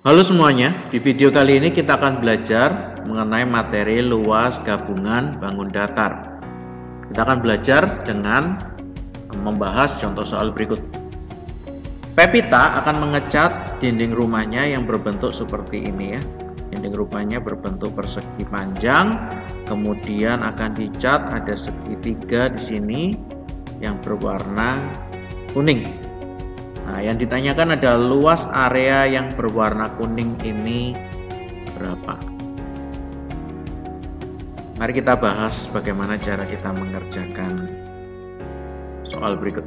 Halo semuanya, di video kali ini kita akan belajar mengenai materi luas gabungan bangun datar. Kita akan belajar dengan membahas contoh soal berikut. Pevita akan mengecat dinding rumahnya yang berbentuk seperti ini ya. Dinding rumahnya berbentuk persegi panjang, kemudian akan dicat ada segitiga di sini yang berwarna kuning. Nah, yang ditanyakan adalah luas area yang berwarna kuning ini berapa? Mari kita bahas bagaimana cara kita mengerjakan soal berikut.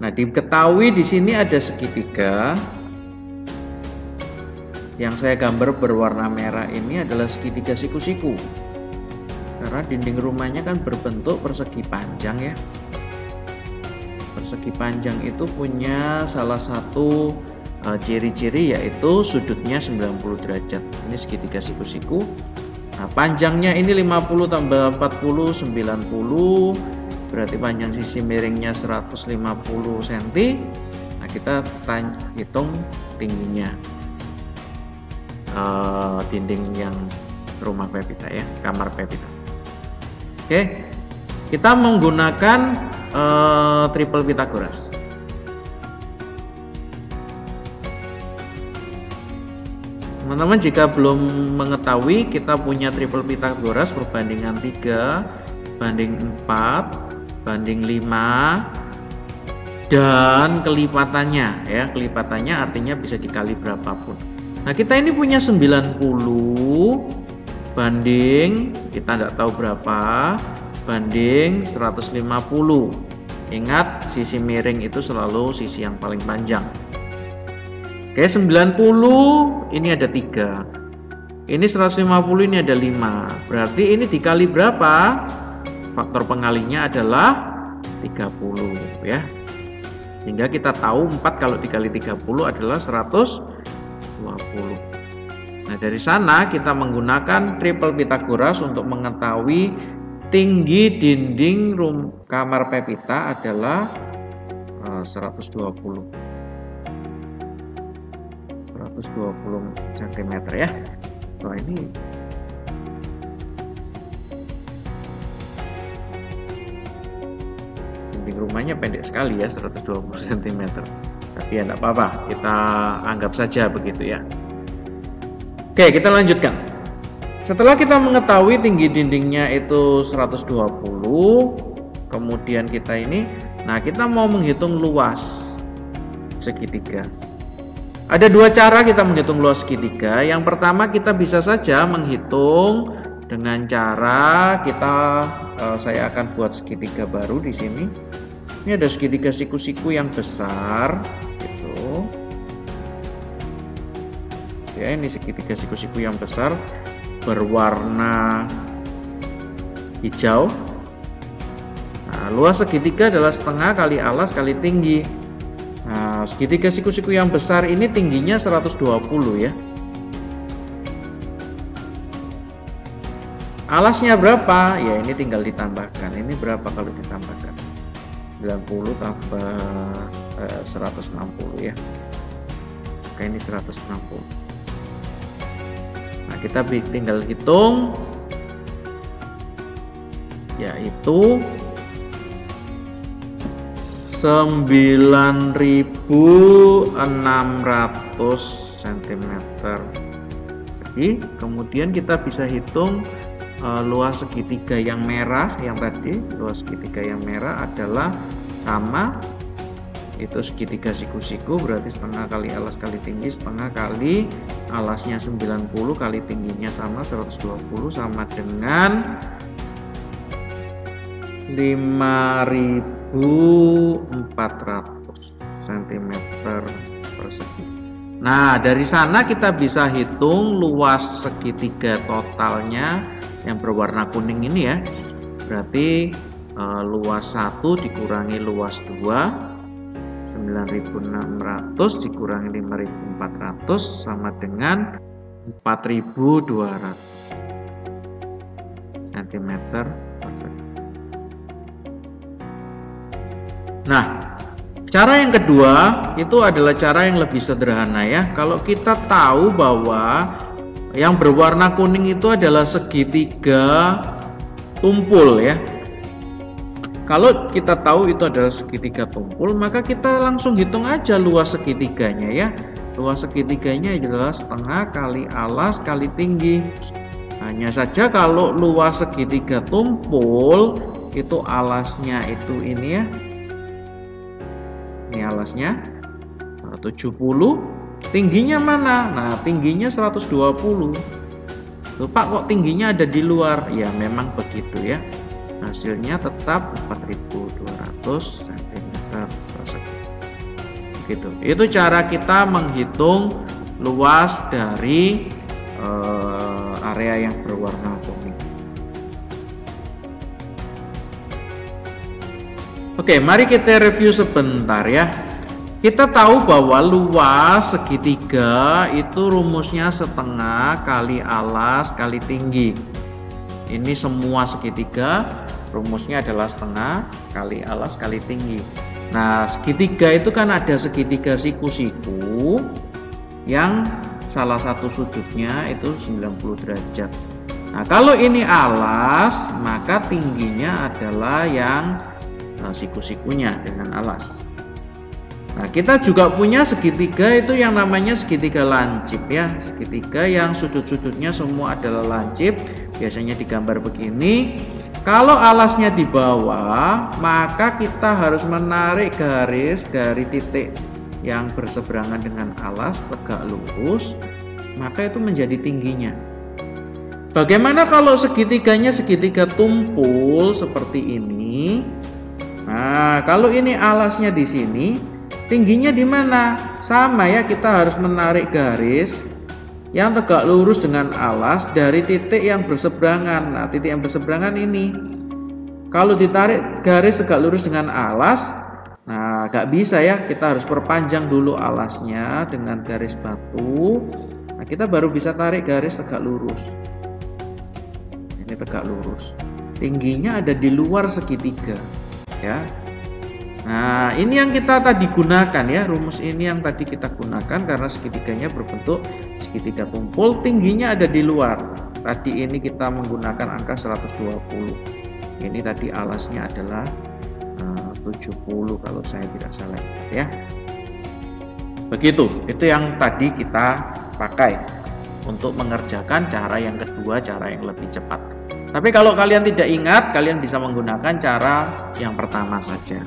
Nah, diketahui di sini ada segitiga. Yang saya gambar berwarna merah ini adalah segitiga siku-siku. Karena dinding rumahnya kan berbentuk persegi panjang ya. Persegi panjang itu punya salah satu ciri-ciri yaitu sudutnya 90 derajat. Ini segitiga siku-siku. Nah, panjangnya ini 50 tambah 40 90. Berarti panjang sisi miringnya 150 cm. Nah, kita hitung tingginya dinding yang rumah Pevita ya, kamar Pevita. Oke, kita menggunakan triple Pythagoras. Teman-teman jika belum mengetahui, kita punya triple Pythagoras perbandingan 3 banding 4 banding 5 dan kelipatannya ya. Kelipatannya artinya bisa dikali berapapun. Nah, kita ini punya 90 banding kita tidak tahu berapa banding 150. Ingat, sisi miring itu selalu sisi yang paling panjang. Oke, 90 ini ada 3. Ini 150 ini ada 5. Berarti ini dikali berapa? Faktor pengalinya adalah 30 ya. Sehingga kita tahu 4 kalau dikali 30 adalah 120. Nah, dari sana kita menggunakan triple Pythagoras untuk mengetahui tinggi dinding kamar Pevita adalah 120 cm ya. Wah, ini dinding rumahnya pendek sekali ya, 120 cm. Tapi ya tidak apa-apa, kita anggap saja begitu ya. Oke, kita lanjutkan. Setelah kita mengetahui tinggi dindingnya itu 120, kemudian kita ini, nah kita mau menghitung luas segitiga. Ada dua cara kita menghitung luas segitiga. Yang pertama, kita bisa saja menghitung dengan cara saya akan buat segitiga baru di sini. Ini ada segitiga siku-siku yang besar, gitu. Ya, ini segitiga siku-siku yang besar berwarna hijau. Nah, luas segitiga adalah setengah kali alas kali tinggi. Nah, segitiga siku-siku yang besar ini tingginya 120 ya. Alasnya berapa? Ya, ini tinggal ditambahkan. Ini berapa kalau ditambahkan? 90 tambah 160 ya. Oke, ini 160. Nah, kita tinggal hitung, yaitu 9.600 cm. Jadi kemudian kita bisa hitung luas segitiga yang merah yang tadi. Luas segitiga yang merah adalah sama, itu segitiga siku-siku, berarti setengah kali alas kali tinggi, setengah kali alasnya 90 kali tingginya sama 120 sama dengan 5.400 cm persegi. Nah, dari sana kita bisa hitung luas segitiga totalnya yang berwarna kuning ini ya. Berarti luas 1 dikurangi luas 2, 9.600 dikurangi 5.400 sama dengan 4.200 cm persegi. Nah, Cara yang kedua itu adalah cara yang lebih sederhana ya. Kalau kita tahu bahwa yang berwarna kuning itu adalah segitiga tumpul ya. Kalau kita tahu itu adalah segitiga tumpul, maka kita langsung hitung aja luas segitiganya ya. Luas segitiganya adalah setengah kali alas kali tinggi. Hanya saja kalau luas segitiga tumpul itu alasnya itu ini ya. Ini alasnya 70, tingginya mana? Nah, tingginya 120. Loh, Pak, kok tingginya ada di luar? Ya, memang begitu ya. Hasilnya tetap 4200 cm persegi. Begitu. Itu cara kita menghitung luas dari area yang berwarna kuning. Oke, mari kita review sebentar ya. Kita tahu bahwa luas segitiga itu rumusnya setengah kali alas kali tinggi. Ini semua segitiga rumusnya adalah setengah kali alas kali tinggi. Nah, segitiga itu kan ada segitiga siku-siku yang salah satu sudutnya itu 90 derajat. Nah, kalau ini alas, maka tingginya adalah yang siku-sikunya dengan alas. Nah, kita juga punya segitiga itu yang namanya segitiga lancip ya. Segitiga yang sudut-sudutnya semua adalah lancip. Biasanya digambar begini. Kalau alasnya di bawah, maka kita harus menarik garis dari titik yang berseberangan dengan alas tegak lurus, maka itu menjadi tingginya. Bagaimana kalau segitiganya segitiga tumpul seperti ini? Nah, kalau ini alasnya di sini, tingginya di mana? Sama ya, kita harus menarik garis yang tegak lurus dengan alas dari titik yang berseberangan. Nah, titik yang berseberangan ini. Kalau ditarik garis tegak lurus dengan alas, nah gak bisa ya, kita harus perpanjang dulu alasnya dengan garis batu. Nah, kita baru bisa tarik garis tegak lurus. Ini tegak lurus. Tingginya ada di luar segitiga. Ya. Nah, ini yang kita tadi gunakan ya, rumus ini yang tadi kita gunakan karena segitiganya berbentuk segitiga tumpul, tingginya ada di luar. Tadi ini kita menggunakan angka 120. Ini tadi alasnya adalah 70 kalau saya tidak salah ya. Begitu, itu yang tadi kita pakai untuk mengerjakan cara yang kedua, cara yang lebih cepat. Tapi kalau kalian tidak ingat, kalian bisa menggunakan cara yang pertama saja.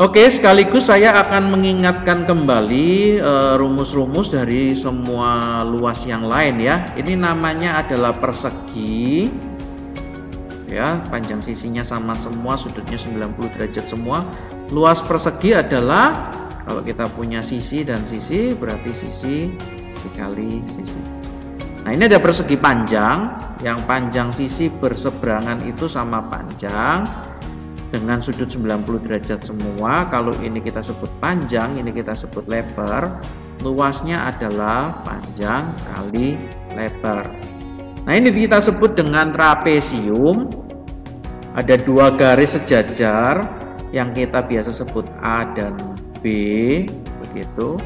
Oke, sekaligus saya akan mengingatkan kembali rumus-rumus dari semua luas yang lain ya. Ini namanya adalah persegi. Ya, panjang sisinya sama semua, sudutnya 90 derajat semua. Luas persegi adalah kalau kita punya sisi dan sisi, berarti sisi dikali sisi. Nah, ini ada persegi panjang, yang panjang sisi berseberangan itu sama panjang dengan sudut 90 derajat semua. Kalau ini kita sebut panjang, ini kita sebut lebar. Luasnya adalah panjang kali lebar. Nah, ini kita sebut dengan trapesium. Ada dua garis sejajar yang kita biasa sebut A dan B, begitu.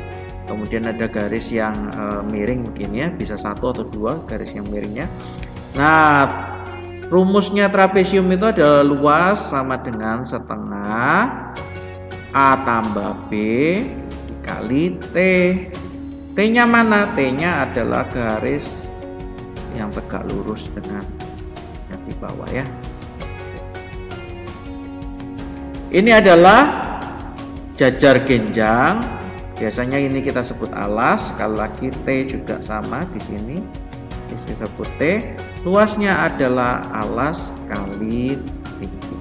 Kemudian ada garis yang miring begini ya, bisa satu atau dua garis yang miringnya. Nah, rumusnya trapesium itu adalah luas sama dengan setengah A tambah B dikali T. T-nya mana? T-nya adalah garis yang tegak lurus dengan yang di bawah ya. Ini adalah jajar genjang. Biasanya ini kita sebut alas. Sekali lagi T juga sama di sini. Kita sebut T. Luasnya adalah alas kali tinggi.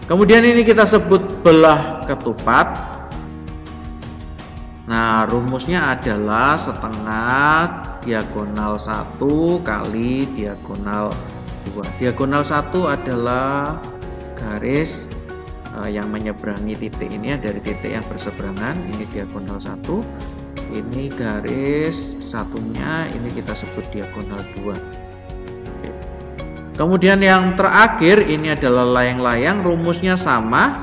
Kemudian ini kita sebut belah ketupat. Nah, rumusnya adalah setengah diagonal 1 kali diagonal 2. Diagonal 1 adalah garis yang menyeberangi titik ini ya, dari titik yang berseberangan. Ini diagonal 1, ini garis satunya, ini kita sebut diagonal 2. Oke. Kemudian yang terakhir ini adalah layang-layang, rumusnya sama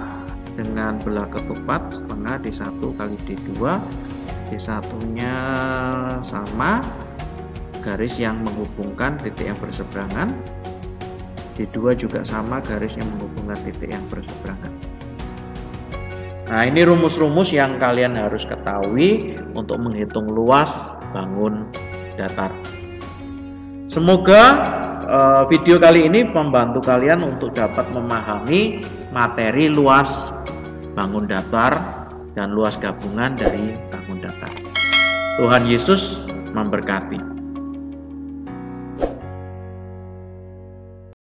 dengan belah ketupat setengah D1 kali D2. D1-nya sama, garis yang menghubungkan titik yang berseberangan. D2 juga sama, garis yang menghubungkan titik yang berseberangan. Nah, ini rumus-rumus yang kalian harus ketahui untuk menghitung luas bangun datar. Semoga video kali ini membantu kalian untuk dapat memahami materi luas bangun datar dan luas gabungan dari bangun datar. Tuhan Yesus memberkati.